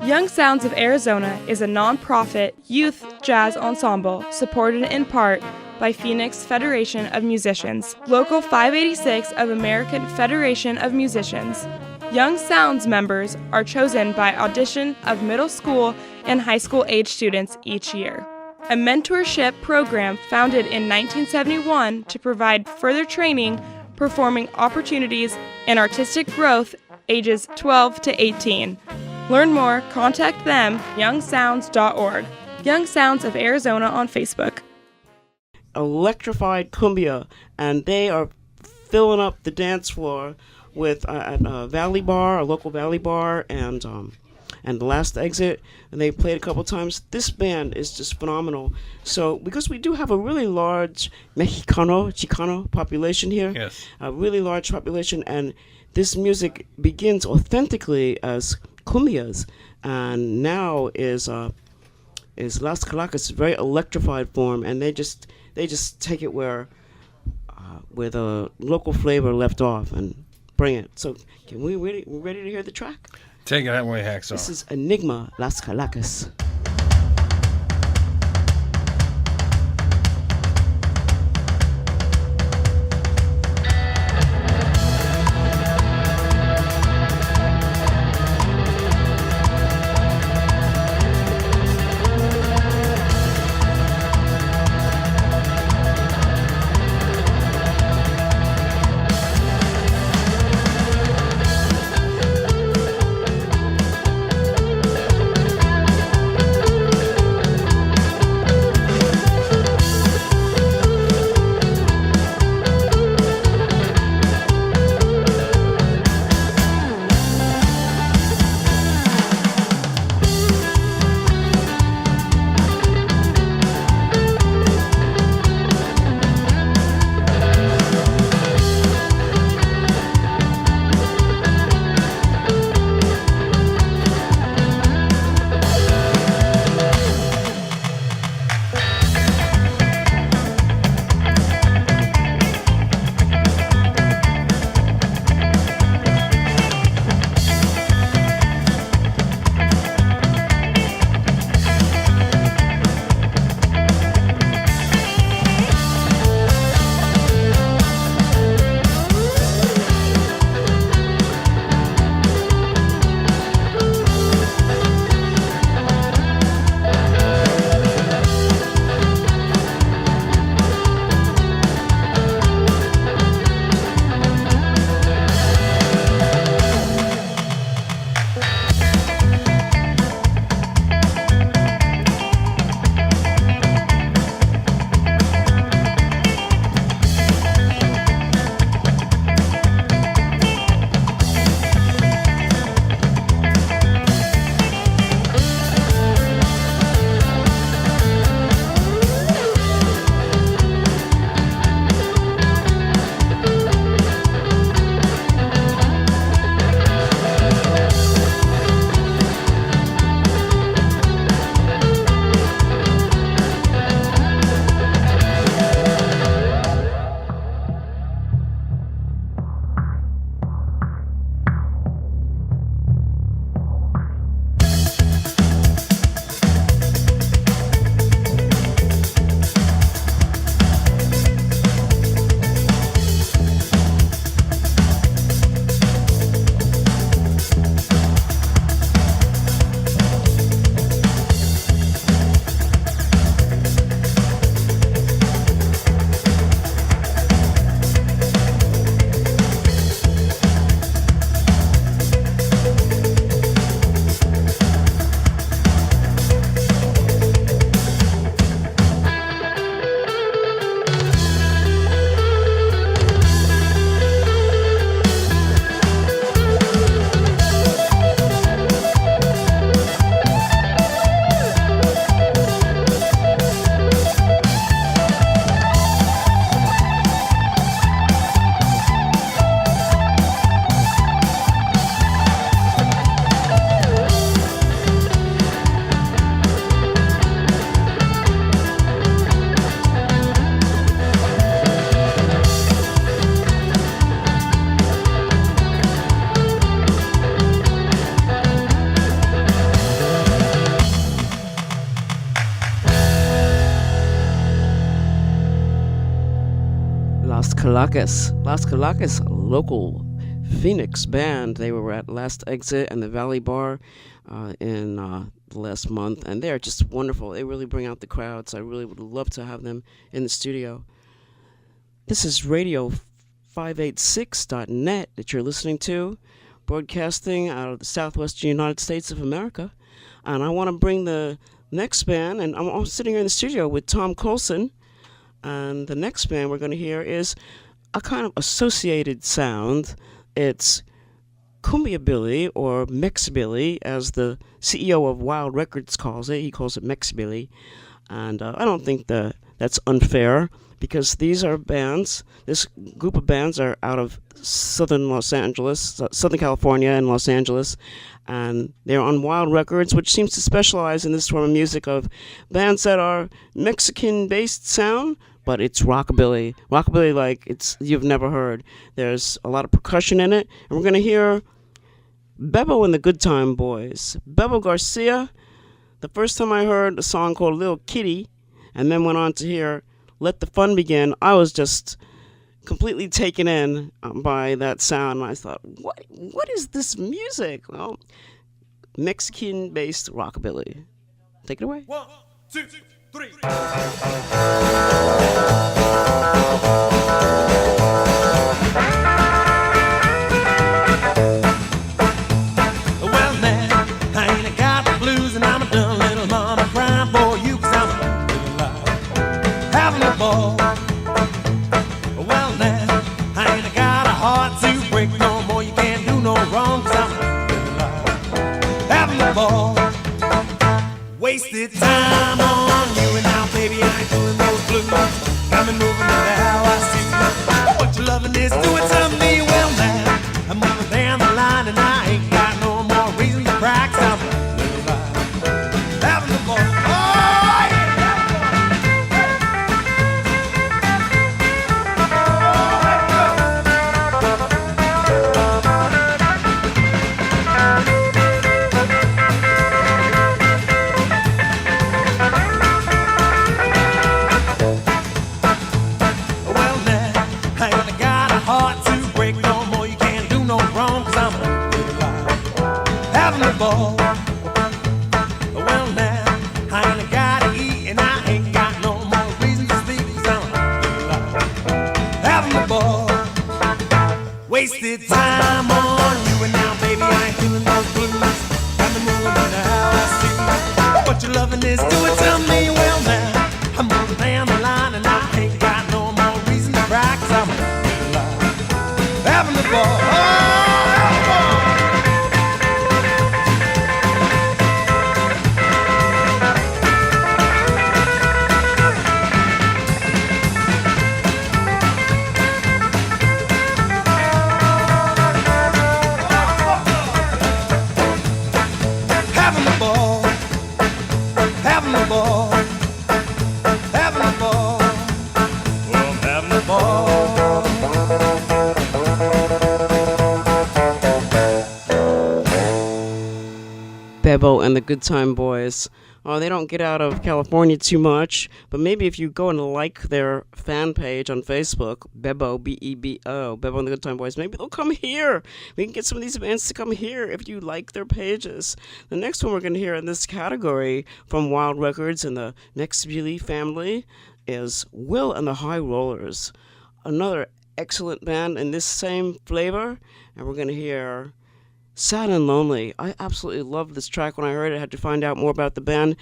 Young Sounds of Arizona is a nonprofit youth jazz ensemble supported in part by Phoenix Federation of Musicians, Local 586 of American Federation of Musicians. Young Sounds members are chosen by audition of middle school and high school age students each year. A mentorship program founded in 1971 to provide further training, performing opportunities, and artistic growth ages 12 to 18. Learn more, contact them, youngsounds.org. Young Sounds of Arizona on Facebook. Electrified cumbia, and they are filling up the dance floor with at a Valley Bar, a local Valley Bar, and The Last Exit, and they played a couple times. This band is just phenomenal. So because we do have a really large Chicano population here, yes, a really large population, and this music begins authentically as cumbias, and now is Las Calacas, very electrified form, and they just take it where the local flavor left off and bring it. So we ready to hear the track? Take it that way, Hacksaw. This is Enigma Las Calacas. Calacas. Las Calacas, a local Phoenix band. They were at Last Exit and the Valley Bar in the last month, and they're just wonderful. They really bring out the crowds. I really would love to have them in the studio. This is Radio586.net that you're listening to, broadcasting out of the southwestern United States of America. And I want to bring the next band, and I'm sitting here in the studio with Tom Colson. And the next band we're going to hear is a kind of associated sound. It's Cumbia Billy, or Mexibilly, as the CEO of Wild Records calls it. He calls it Mexibilly. And I don't think that's unfair, because these are bands, this group of bands are out of Southern California and Los Angeles, and they're on Wild Records, which seems to specialize in this form of music of bands that are Mexican-based sound, but it's rockabilly like you've never heard. There's a lot of percussion in it, and we're going to hear Bebo and the Good Time Boys. Bebo Garcia, the first time I heard a song called Little Kitty, and then went on to hear Let the Fun Begin, I was just completely taken in by that sound. And I thought, what is this music? Well, Mexican-based rockabilly. Take it away. 1, 2, 3. Well, now, I ain't got the blues, and I'm a done little mama crying for you, 'cause I'm living life, having a ball. Well, now, I ain't got a heart to break no more. You can't do no wrong, 'cause I'm living life, having a ball. Wasted time on you, and now, baby, I ain't doing those blues. Coming over now, I see what your loving is doing to me. Well, now, I'm moving down the line, and I ain't got no more reason to cry, 'cause I'm living life, having a ball. Oh, yeah. Well, now, I ain't got a heart to break no more. You can't do no wrong, 'cause I'm living life, having a ball. Well, now, I ain't got to eat, and I ain't got no more reason to speak, 'cause I'm living life, having a ball. Wasted time on you, and now, baby, I ain't feeling those blues. Got me moving now, I see what your loving is doing to me. Well, now, I'm moving down the line, and I ain't got no more reason to cry, 'cause I'm living life, having a ball. Oh, having a ball. Having a ball, having a ball, having a ball. Well, I'm having a ball. Bebo and the Good Time Boys. Oh, they don't get out of California too much, but maybe if you go and like their fan page on Facebook, Bebo, B-E-B-O, Bebo and the Good Time Boys, maybe they'll come here. We can get some of these bands to come here if you like their pages. The next one we're going to hear in this category from Wild Records and the Mexibilly family is Will and the High Rollers, another excellent band in this same flavor, and we're going to hear Sad and Lonely. I absolutely loved this track when I heard it. I had to find out more about the band.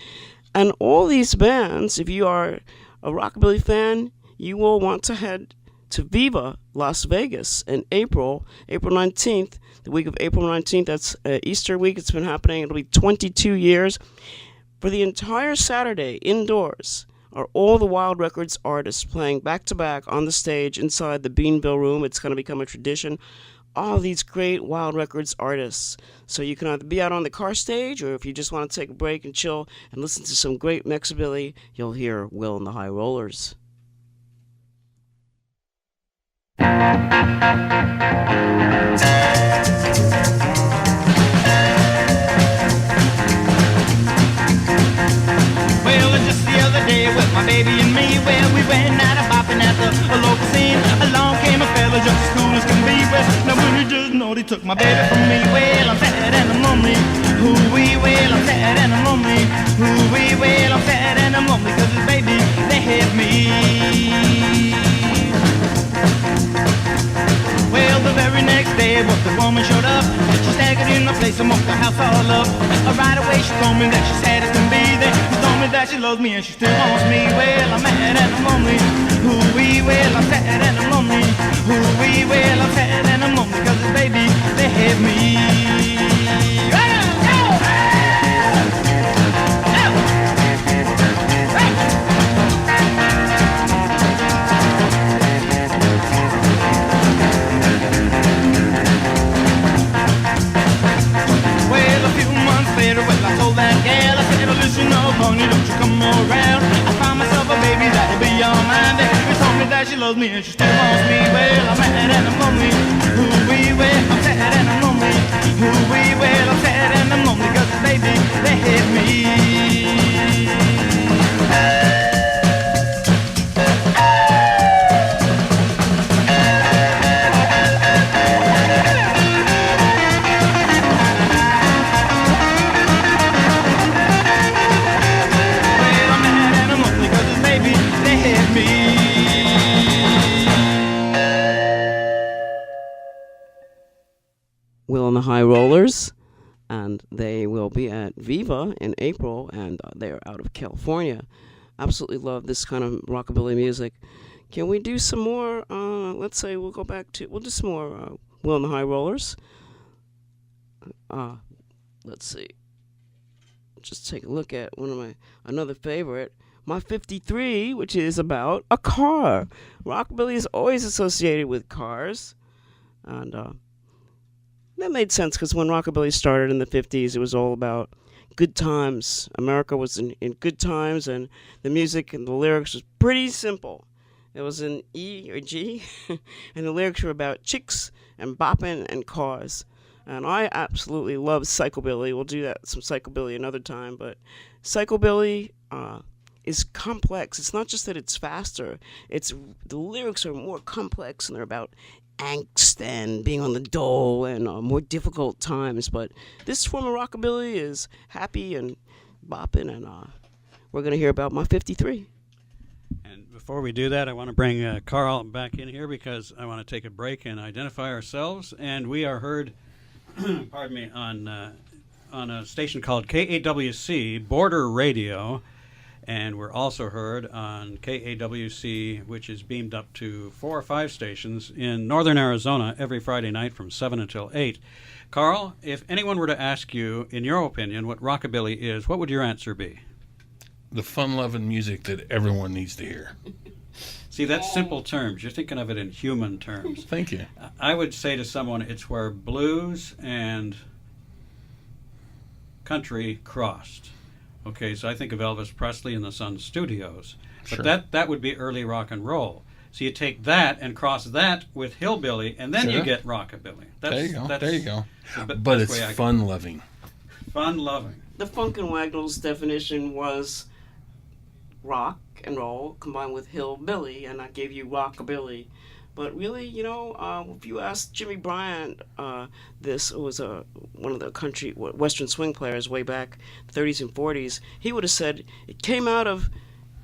And all these bands, if you are a rockabilly fan, you will want to head to Viva Las Vegas in April 19th, the week of April 19th. That's Easter week. It's been happening. It'll be 22 years. For the entire Saturday, indoors, are all the Wild Records artists playing back-to-back on the stage inside the Beanville Room. It's going to become a tradition. All these great Wild Records artists. So you can either be out on the car stage, or if you just want to take a break and chill and listen to some great Mexibilly, you'll hear Will and the High Rollers. Well, just the other day with my baby and me, well, we went out bopping at the local scene. Along came Well, the very next day, what the woman showed up. She staggered in the place and woke the house all up. Right away, she told me that she's sad as can be. Then she told me that she loves me and she still wants me. Well, I'm mad and I'm lonely. Ooh-wee, well, I'm sad and I'm lonely. Ooh-wee, well, I'm sad and I'm lonely. Cause this baby, they hate me. Later, well, I told that gal, I said, listen up, honey, don't you come around. I found myself a baby that'll be all mine. She told me that she loves me and she still wants me. Well, I'm mad and I'm lonely. Ooh-wee, well, I'm sad and I'm lonely. Ooh-wee, well, I'm sad and I'm lonely. Cause baby, they hate me. Will and the High Rollers, and they will be at Viva in April, and they're out of California. Absolutely love this kind of rockabilly music. Can we do some more? Let's say we'll do some more Will and the High Rollers. Let's see. Just take a look at another favorite, my 53, which is about a car. Rockabilly is always associated with cars, and that made sense because when rockabilly started in the 50s, it was all about good times. America was in good times, and the music and the lyrics was pretty simple. It was in E or G, and the lyrics were about chicks and bopping and cars. And I absolutely love psychobilly. We'll do some psychobilly another time, but psychobilly is complex. It's not just that it's faster. The lyrics are more complex, and they're about angst and being on the dole and more difficult times. But this form of rockabilly is happy and bopping, and we're going to hear about my 53. And before we do that, I want to bring Carl back in here because I want to take a break and identify ourselves. And we are heard, pardon me, on a station called KAWC Border Radio. And we're also heard on KAWC, which is beamed up to 4 or 5 stations in northern Arizona every Friday night from 7 until 8. Carl, if anyone were to ask you, in your opinion, what rockabilly is, what would your answer be? The fun-loving music that everyone needs to hear. See, that's simple terms. You're thinking of it in human terms. Thank you. I would say to someone, it's where blues and country crossed. Okay, so I think of Elvis Presley and the Sun Studios. But Sure. that would be early rock and roll. So you take that and cross that with hillbilly, and then Sure. you get rockabilly. There you go. There you go. the But best it's way I can- fun-loving. Fun-loving. The Funk and Wagnalls definition was rock and roll combined with hillbilly, and I gave you rockabilly. But really, if you ask Jimmy Bryant, this was one of the country western swing players way back 30s and 40s, he would have said it came out of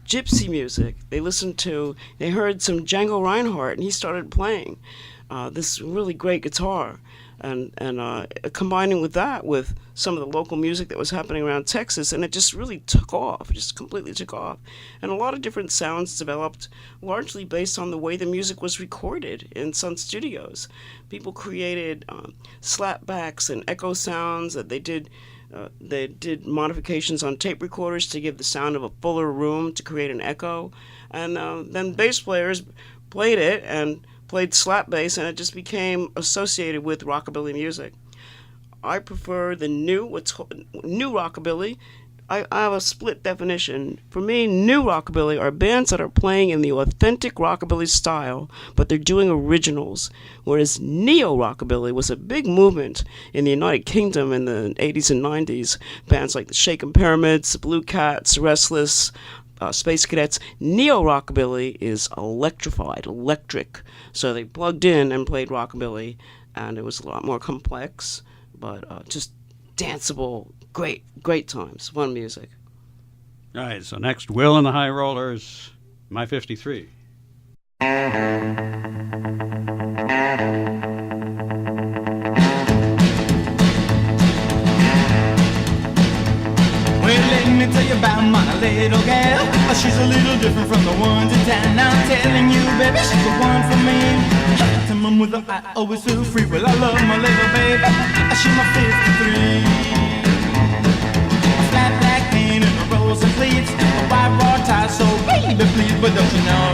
gypsy music. They heard some Django Reinhardt, and he started playing this really great guitar. And combining with that with some of the local music that was happening around Texas, and it just really took off. It just completely took off. And a lot of different sounds developed, largely based on the way the music was recorded in Sun Studios. People created slapbacks and echo sounds that they did modifications on tape recorders to give the sound of a fuller room to create an echo. And then bass players played it and played slap bass, and it just became associated with rockabilly music. I prefer the new rockabilly. I have a split definition. For me, new rockabilly are bands that are playing in the authentic rockabilly style, but they're doing originals, whereas neo-rockabilly was a big movement in the United Kingdom in the 80s and 90s. Bands like the Shaken Pyramids, the Blue Cats, Restless, Space Cadets. Neo-rockabilly is electric. So they plugged in and played rockabilly, and it was a lot more complex, but just danceable, great times, fun music. All right, so next, Will and the High Rollers. My 53. Well, let me tell you about my little gal. She's a little different from the ones in town. I'm telling you, baby, she's the one for me. Tell my mother I always feel free. Well, I love my little baby. She's my 53. A flat black paint and a rose and pleats, a white raw tie, so baby, please, but don't you know?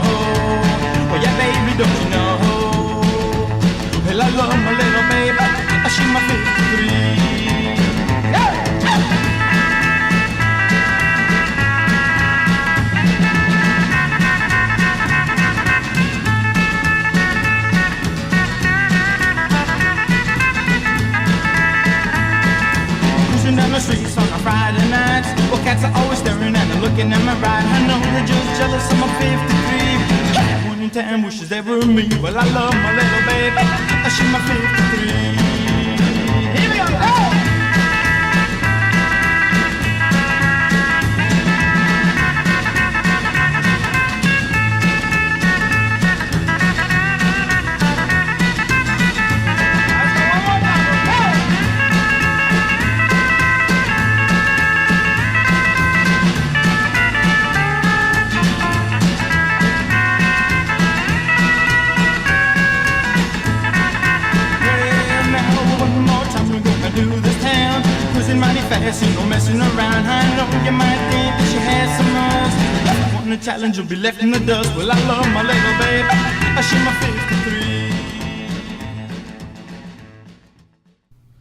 Well, yeah, baby, don't you know? Well, I love my little baby. She's my 53. Down the streets on a Friday night, well, cats are always staring and they're looking at my right. I know they're just jealous of my 53. One in time wishes they were me. Well, I love my little baby. She's my 53. Here we go. Hey! No messing around. I know you might think that she has some rust. Want a challenge, you'll be left in the dust. Well, I love my little baby. She's my 53.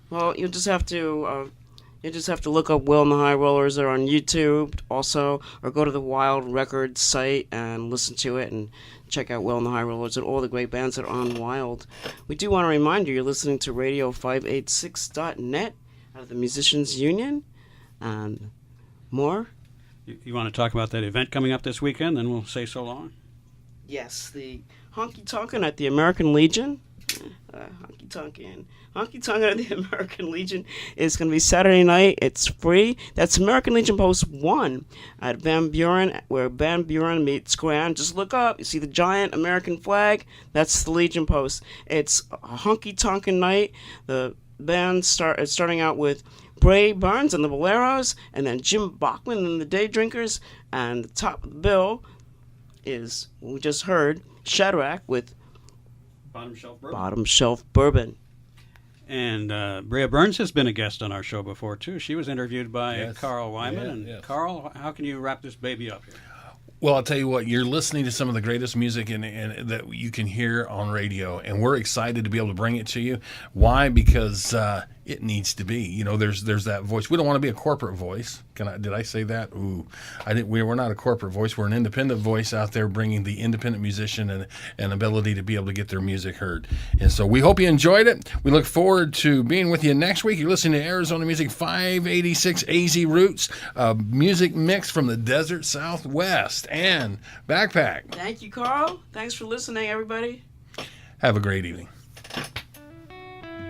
Well, you just have to look up Will and the High Rollers. They're on YouTube also, or go to the Wild Records site and listen to it and check out Will and the High Rollers and all the great bands that are on Wild. We do want to remind you, you're listening to Radio586.net out of the Musicians Union and more. You want to talk about that event coming up this weekend, then we'll say so long? Yes, the Honky Tonkin' at the American Legion. Honky Tonkin' at the American Legion is going to be Saturday night. It's free. That's American Legion Post 1 at Van Buren, where Van Buren meets Grand. Just look up. You see the giant American flag? That's the Legion Post. It's a Honky Tonkin' night. The band is starting out with Bray Barnes and the Boleros, and then Jim Bachman and the Day Drinkers, and the top of the bill is, we just heard, Shadrach with Bottom Shelf Bourbon. And Brea Burns has been a guest on our show before, too. She was interviewed by Yes. Carl Wyman. Yeah, and yes. Carl, how can you wrap this baby up here? Well, I'll tell you what, you're listening to some of the greatest music and that you can hear on radio, and we're excited to be able to bring it to you. Why? Because it needs to be. You know, there's that voice. We don't want to be a corporate voice. Did I say that? Ooh, I didn't. We're not a corporate voice. We're an independent voice out there, bringing the independent musician and ability to be able to get their music heard. And so we hope you enjoyed it. We look forward to being with you next week. You're listening to Arizona Music 586 AZ Roots, music mix from the desert Southwest and Bacpac. Thank you, Carl. Thanks for listening, everybody. Have a great evening.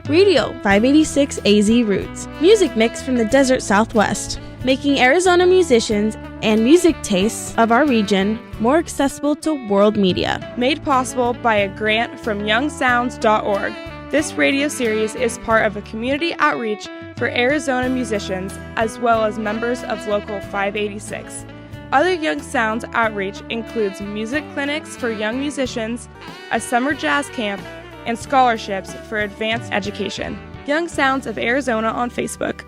Radio 586 AZ Roots, music mix from the desert Southwest, making Arizona musicians and music tastes of our region more accessible to world media. Made possible by a grant from youngsounds.org. This radio series is part of a community outreach for Arizona musicians as well as members of Local 586. Other Young Sounds outreach includes music clinics for young musicians, a summer jazz camp, and scholarships for advanced education. Young Sounds of Arizona on Facebook.